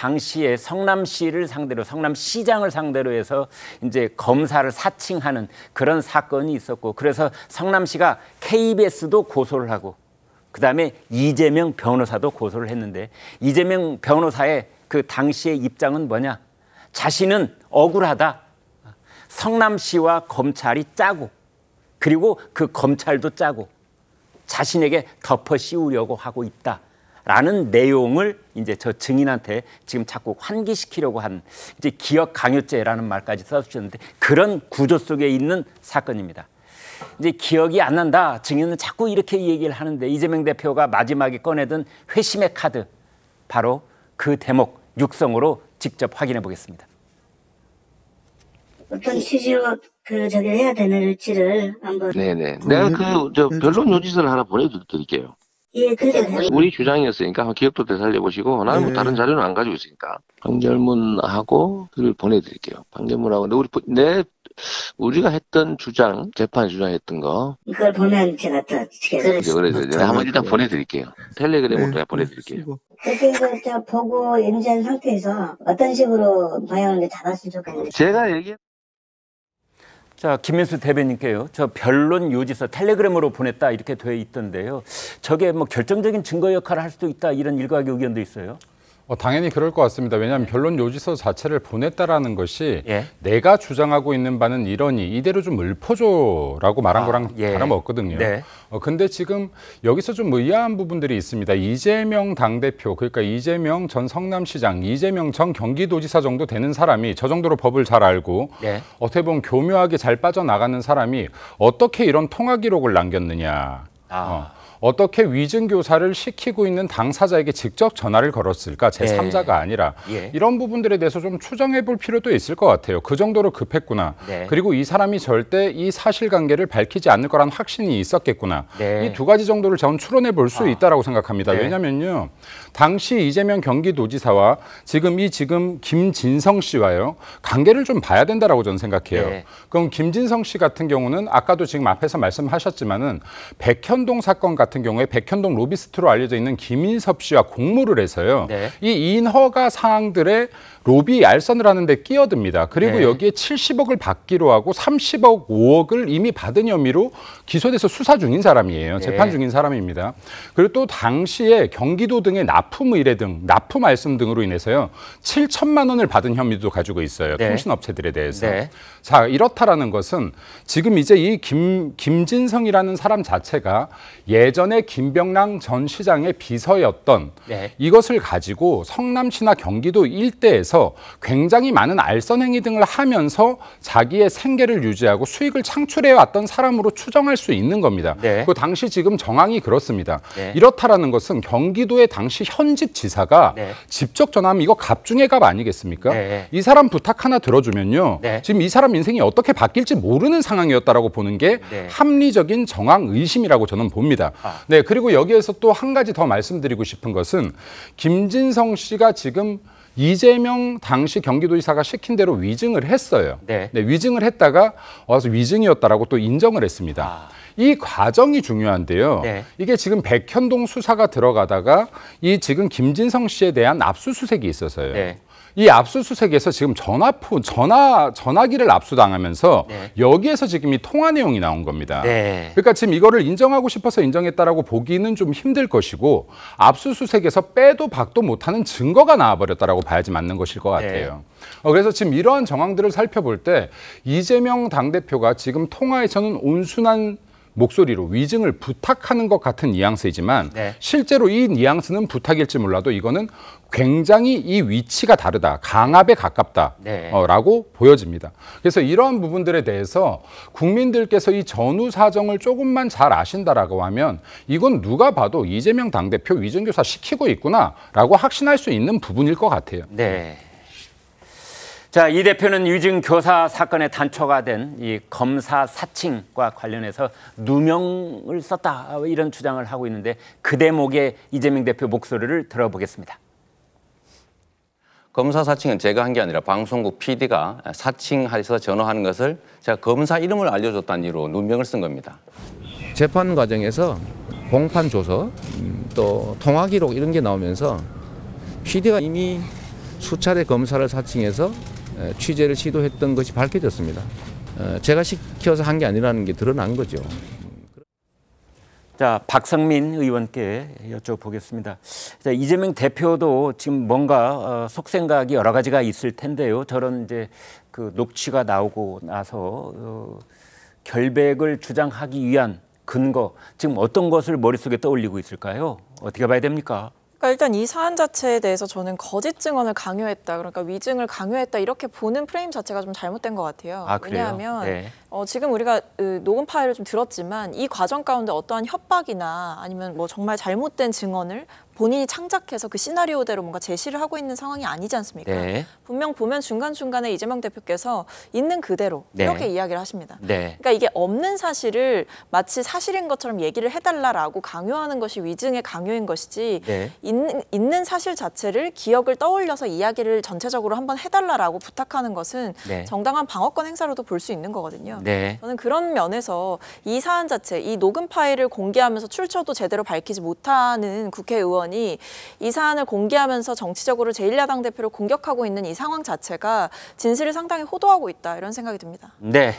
당시에 성남시를 상대로 성남시장을 상대로 해서 이제 검사를 사칭하는 그런 사건이 있었고 그래서 성남시가 KBS도 고소를 하고 그다음에 이재명 변호사도 고소를 했는데 이재명 변호사의 그 당시의 입장은 뭐냐? 자신은 억울하다. 성남시와 검찰이 짜고 그리고 그 검찰도 짜고 자신에게 덮어 씌우려고 하고 있다라는 내용을 이제 저 증인한테 지금 자꾸 환기시키려고 한 이제 기억 강요죄라는 말까지 써주셨는데 그런 구조 속에 있는 사건입니다. 이제 기억이 안 난다. 증인은 자꾸 이렇게 얘기를 하는데 이재명 대표가 마지막에 꺼내든 회심의 카드 바로 그 대목 육성으로 직접 확인해 보겠습니다. 어떤 취지로 저기 해야 되는지를 한번. 네네. 내가 변론 요지서를 하나 보내드릴게요. 예, 그래요. 우리 주장이었으니까 기억도 되살려보시고 나는 뭐 다른 자료는 안 가지고 있으니까 판결문하고 그걸 보내드릴게요. 판결문하고 우리가 했던 주장, 재판 주장했던 거. 그걸 보면 제가 또 그래서 제가 한번 일단 보내드릴게요. 텔레그램으로 제가 보내드릴게요. 그렇게 저 보고 인지한 상태에서 어떤 식으로 방향을 잡았으면 좋겠는데. 제가 얘기한. 자, 김민수 대변인께요. 저 변론 요지서 텔레그램으로 보냈다 이렇게 돼 있던데요. 저게 뭐 결정적인 증거 역할을 할 수도 있다 이런 일각의 의견도 있어요. 당연히 그럴 것 같습니다. 왜냐하면 변론 요지서 자체를 보냈다라는 것이 내가 주장하고 있는 바는 이러니 이대로 좀 읊어줘라고 말한 거랑 다름없거든요. 근데 지금 여기서 좀 의아한 부분들이 있습니다. 이재명 당대표, 그러니까 이재명 전 성남시장, 이재명 전 경기도지사 정도 되는 사람이 저 정도로 법을 잘 알고 어떻게 보면 교묘하게 잘 빠져나가는 사람이 어떻게 이런 통화 기록을 남겼느냐. 어떻게 위증교사를 시키고 있는 당사자에게 직접 전화를 걸었을까? 제3자가 아니라 이런 부분들에 대해서 좀 추정해 볼 필요도 있을 것 같아요. 그 정도로 급했구나. 그리고 이 사람이 절대 이 사실관계를 밝히지 않을 거란 확신이 있었겠구나. 이 두 가지 정도를 저는 추론해 볼 수 있다고 생각합니다. 왜냐면요. 당시 이재명 경기도지사와 지금 김진성 씨와요. 관계를 좀 봐야 된다라고 저는 생각해요. 그럼 김진성 씨 같은 경우는 아까도 지금 앞에서 말씀하셨지만은 백현동 사건 같은 경우에 백현동 로비스트로 알려져 있는 김인섭 씨와 공모를 해서요. 이 인허가 사항들의 로비 알선을 하는데 끼어듭니다. 그리고 여기에 70억을 받기로 하고 30억, 5억을 이미 받은 혐의로 기소돼서 수사 중인 사람이에요. 재판 중인 사람입니다. 그리고 또 당시에 경기도 등의 납품 의뢰 등, 납품 알선 등으로 인해서요. 7천만 원을 받은 혐의도 가지고 있어요. 통신업체들에 대해서. 자, 이렇다라는 것은 지금 이제 이 김진성이라는 사람 자체가 예전에 김병랑 전 시장의 비서였던 이것을 가지고 성남시나 경기도 일대에서 굉장히 많은 알선 행위 등을 하면서 자기의 생계를 유지하고 수익을 창출해 왔던 사람으로 추정할 수 있는 겁니다. 그 당시 지금 정황이 그렇습니다. 이렇다라는 것은 경기도의 당시 현직 지사가 직접 전화하면 이거 갑 중에 갑 아니겠습니까? 이 사람 부탁 하나 들어주면요. 지금 이 사람 인생이 어떻게 바뀔지 모르는 상황이었다라고 보는 게 합리적인 정황 의심이라고 저는 봅니다. 그리고 여기에서 또 한 가지 더 말씀드리고 싶은 것은 김진성 씨가 지금 이재명 당시 경기도지사가 시킨 대로 위증을 했어요. 위증을 했다가 와서 위증이었다라고 또 인정을 했습니다. 이 과정이 중요한데요. 이게 지금 백현동 수사가 들어가다가 이 지금 김진성 씨에 대한 압수수색이 있어서요. 이 압수수색에서 지금 전화기를 압수당하면서 여기에서 지금 이 통화 내용이 나온 겁니다. 그러니까 지금 이거를 인정하고 싶어서 인정했다라고 보기는 좀 힘들 것이고 압수수색에서 빼도 박도 못하는 증거가 나와버렸다라고 봐야지 맞는 것일 것 같아요. 그래서 지금 이러한 정황들을 살펴볼 때 이재명 당대표가 지금 통화에서는 온순한 목소리로 위증을 부탁하는 것 같은 뉘앙스이지만 실제로 이 뉘앙스는 부탁일지 몰라도 이거는 굉장히 이 위치가 다르다. 강압에 가깝다라고 보여집니다. 그래서 이러한 부분들에 대해서 국민들께서 이 전후 사정을 조금만 잘 아신다라고 하면 이건 누가 봐도 이재명 당대표 위증교사 시키고 있구나라고 확신할 수 있는 부분일 것 같아요. 자, 이 대표는 위증 교사 사건의 단초가 된 이 검사 사칭과 관련해서 누명을 썼다 이런 주장을 하고 있는데 그 대목의 이재명 대표 목소리를 들어보겠습니다. 검사 사칭은 제가 한 게 아니라 방송국 PD가 사칭해서 전화하는 것을 제가 검사 이름을 알려줬다는 이유로 누명을 쓴 겁니다. 재판 과정에서 공판 조서 또 통화 기록 이런 게 나오면서 PD가 이미 수차례 검사를 사칭해서 취재를 시도했던 것이 밝혀졌습니다. 제가 시켜서 한 게 아니라는 게 드러난 거죠. 자, 박성민 의원께 여쭤보겠습니다. 자, 이재명 대표도 지금 뭔가 속생각이 여러 가지가 있을 텐데요. 저런 이제 그 녹취가 나오고 나서 결백을 주장하기 위한 근거, 지금 어떤 것을 머릿속에 떠올리고 있을까요? 어떻게 봐야 됩니까? 그러니까 일단 이 사안 자체에 대해서 저는 거짓 증언을 강요했다, 그러니까 위증을 강요했다 이렇게 보는 프레임 자체가 좀 잘못된 것 같아요. 아, 그래요? 왜냐하면 네. 지금 우리가 녹음 파일을 좀 들었지만 이 과정 가운데 어떠한 협박이나 아니면 뭐 정말 잘못된 증언을 본인이 창작해서 그 시나리오대로 뭔가 제시를 하고 있는 상황이 아니지 않습니까? 네. 분명 보면 중간중간에 이재명 대표께서 있는 그대로 네. 이렇게 이야기를 하십니다. 네. 그러니까 이게 없는 사실을 마치 사실인 것처럼 얘기를 해달라라고 강요하는 것이 위증의 강요인 것이지 네. 있는 사실 자체를 기억을 떠올려서 이야기를 전체적으로 한번 해달라라고 부탁하는 것은 네. 정당한 방어권 행사로도 볼 수 있는 거거든요. 네. 저는 그런 면에서 이 사안 자체, 이 녹음 파일을 공개하면서 출처도 제대로 밝히지 못하는 국회의원이 이 사안을 공개하면서 정치적으로 제1야당 대표를 공격하고 있는 이 상황 자체가 진실을 상당히 호도하고 있다, 이런 생각이 듭니다. 네.